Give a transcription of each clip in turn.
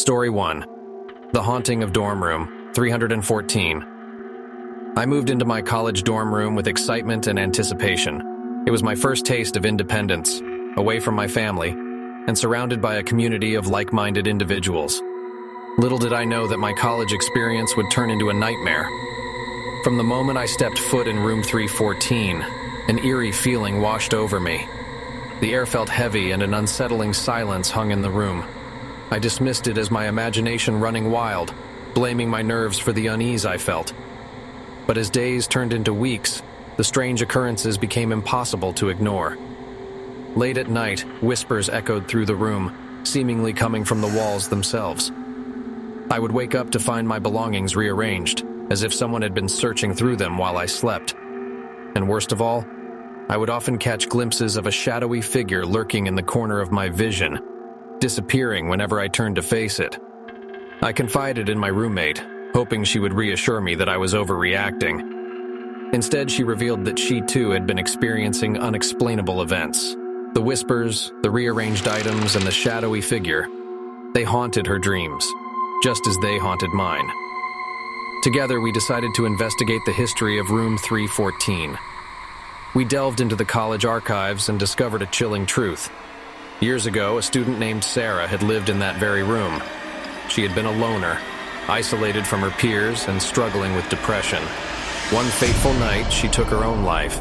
Story 1. The Haunting of Dorm Room 314. I moved into my college dorm room with excitement and anticipation. It was my first taste of independence, away from my family, and surrounded by a community of like-minded individuals. Little did I know that my college experience would turn into a nightmare. From the moment I stepped foot in room 314, an eerie feeling washed over me. The air felt heavy and an unsettling silence hung in the room. I dismissed it as my imagination running wild, blaming my nerves for the unease I felt. But as days turned into weeks, the strange occurrences became impossible to ignore. Late at night, whispers echoed through the room, seemingly coming from the walls themselves. I would wake up to find my belongings rearranged, as if someone had been searching through them while I slept. And worst of all, I would often catch glimpses of a shadowy figure lurking in the corner of my vision, disappearing whenever I turned to face it. I confided in my roommate, hoping she would reassure me that I was overreacting. Instead, she revealed that she too had been experiencing unexplainable events. The whispers, the rearranged items, and the shadowy figure, they haunted her dreams, just as they haunted mine. Together, we decided to investigate the history of room 314. We delved into the college archives and discovered a chilling truth. Years ago, a student named Sarah had lived in that very room. She had been a loner, isolated from her peers and struggling with depression. One fateful night, she took her own life.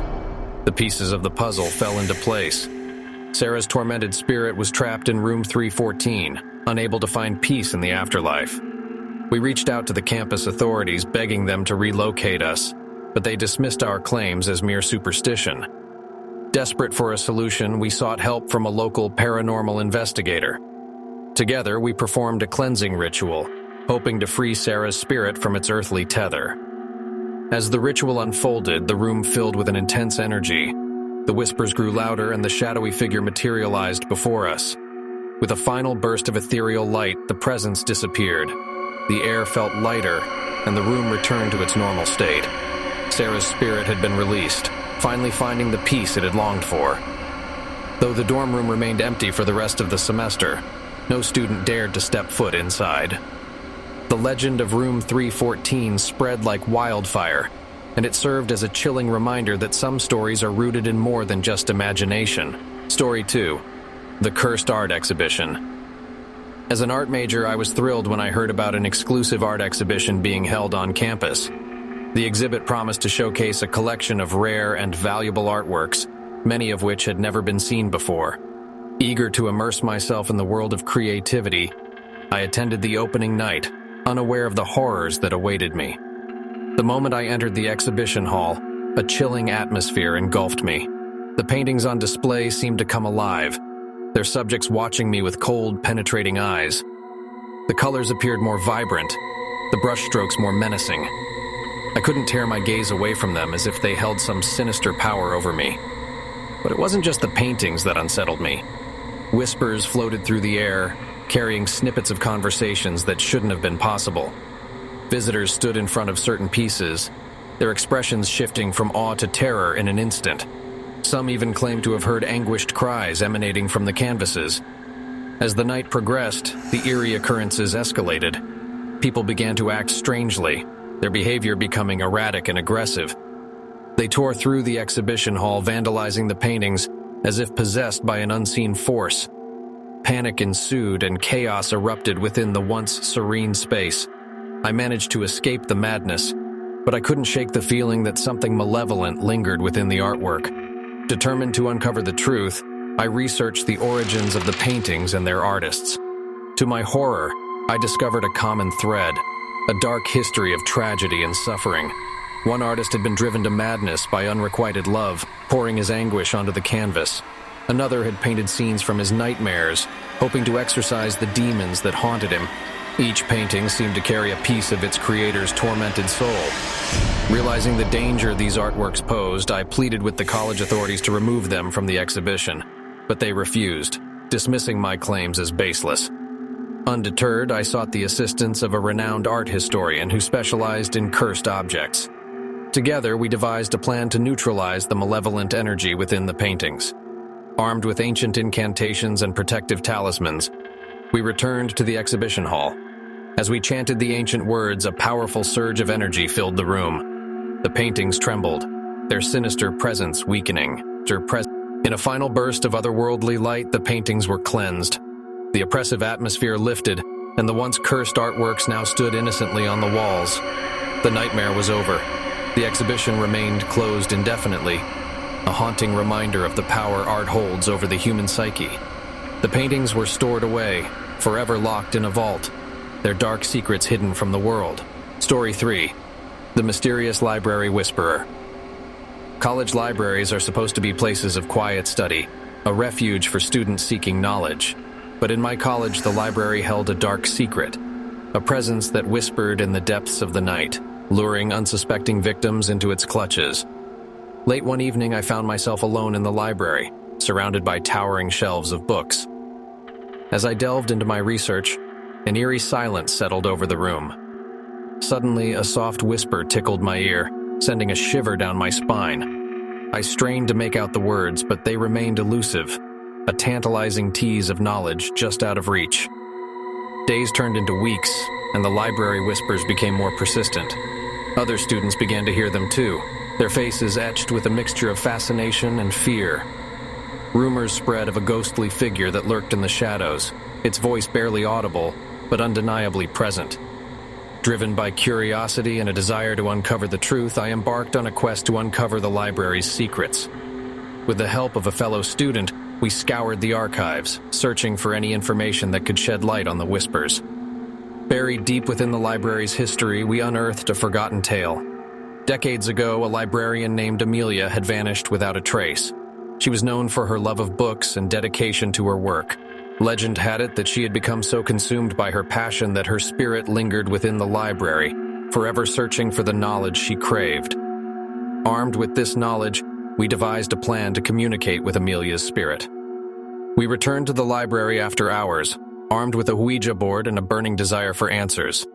The pieces of the puzzle fell into place. Sarah's tormented spirit was trapped in room 314, unable to find peace in the afterlife. We reached out to the campus authorities, begging them to relocate us, but they dismissed our claims as mere superstition. Desperate for a solution, we sought help from a local paranormal investigator. Together, we performed a cleansing ritual, hoping to free Sarah's spirit from its earthly tether. As the ritual unfolded, the room filled with an intense energy. The whispers grew louder and the shadowy figure materialized before us. With a final burst of ethereal light, the presence disappeared. The air felt lighter, and the room returned to its normal state. Sarah's spirit had been released, finally finding the peace it had longed for. Though the dorm room remained empty for the rest of the semester, no student dared to step foot inside. The legend of room 314 spread like wildfire, and it served as a chilling reminder that some stories are rooted in more than just imagination. Story 2. The Cursed Art Exhibition. As an art major, I was thrilled when I heard about an exclusive art exhibition being held on campus. The exhibit promised to showcase a collection of rare and valuable artworks, many of which had never been seen before. Eager to immerse myself in the world of creativity, I attended the opening night, unaware of the horrors that awaited me. The moment I entered the exhibition hall, a chilling atmosphere engulfed me. The paintings on display seemed to come alive, their subjects watching me with cold, penetrating eyes. The colors appeared more vibrant, the brushstrokes more menacing. I couldn't tear my gaze away from them as if they held some sinister power over me. But it wasn't just the paintings that unsettled me. Whispers floated through the air, carrying snippets of conversations that shouldn't have been possible. Visitors stood in front of certain pieces, their expressions shifting from awe to terror in an instant. Some even claimed to have heard anguished cries emanating from the canvases. As the night progressed, the eerie occurrences escalated. People began to act strangely, their behavior becoming erratic and aggressive. They tore through the exhibition hall, vandalizing the paintings as if possessed by an unseen force. Panic ensued and chaos erupted within the once serene space. I managed to escape the madness, but I couldn't shake the feeling that something malevolent lingered within the artwork. Determined to uncover the truth, I researched the origins of the paintings and their artists. To my horror, I discovered a common thread, a dark history of tragedy and suffering. One artist had been driven to madness by unrequited love, pouring his anguish onto the canvas. Another had painted scenes from his nightmares, hoping to exorcise the demons that haunted him. Each painting seemed to carry a piece of its creator's tormented soul. Realizing the danger these artworks posed, I pleaded with the college authorities to remove them from the exhibition, but they refused, dismissing my claims as baseless. Undeterred, I sought the assistance of a renowned art historian who specialized in cursed objects. Together, we devised a plan to neutralize the malevolent energy within the paintings. Armed with ancient incantations and protective talismans, We returned to the exhibition hall. As we chanted the ancient words, a powerful surge of energy filled the room. The paintings trembled, their sinister presence weakening. In a final burst of otherworldly light, the paintings were cleansed. The oppressive atmosphere lifted, and the once cursed artworks now stood innocently on the walls. The nightmare was over. The exhibition remained closed indefinitely, a haunting reminder of the power art holds over the human psyche. The paintings were stored away, forever locked in a vault, their dark secrets hidden from the world. Story 3. The Mysterious Library Whisperer. College libraries are supposed to be places of quiet study, a refuge for students seeking knowledge. But in my college, the library held a dark secret, a presence that whispered in the depths of the night, luring unsuspecting victims into its clutches. Late one evening, I found myself alone in the library, surrounded by towering shelves of books. As I delved into my research, an eerie silence settled over the room. Suddenly, a soft whisper tickled my ear, sending a shiver down my spine. I strained to make out the words, but they remained elusive, a tantalizing tease of knowledge just out of reach. Days turned into weeks, and the library whispers became more persistent. Other students began to hear them too, their faces etched with a mixture of fascination and fear. Rumors spread of a ghostly figure that lurked in the shadows, its voice barely audible, but undeniably present. Driven by curiosity and a desire to uncover the truth, I embarked on a quest to uncover the library's secrets. With the help of a fellow student, we scoured the archives, searching for any information that could shed light on the whispers. Buried deep within the library's history, we unearthed a forgotten tale. Decades ago, a librarian named Amelia had vanished without a trace. She was known for her love of books and dedication to her work. Legend had it that she had become so consumed by her passion that her spirit lingered within the library, forever searching for the knowledge she craved. Armed with this knowledge, we devised a plan to communicate with Amelia's spirit. We returned to the library after hours, armed with a Ouija board and a burning desire for answers.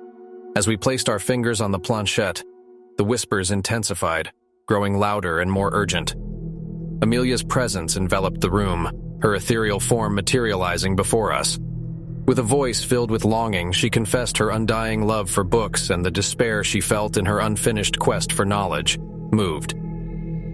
As we placed our fingers on the planchette, the whispers intensified, growing louder and more urgent. Amelia's presence enveloped the room, her ethereal form materializing before us. With a voice filled with longing, she confessed her undying love for books and the despair she felt in her unfinished quest for knowledge. Moved,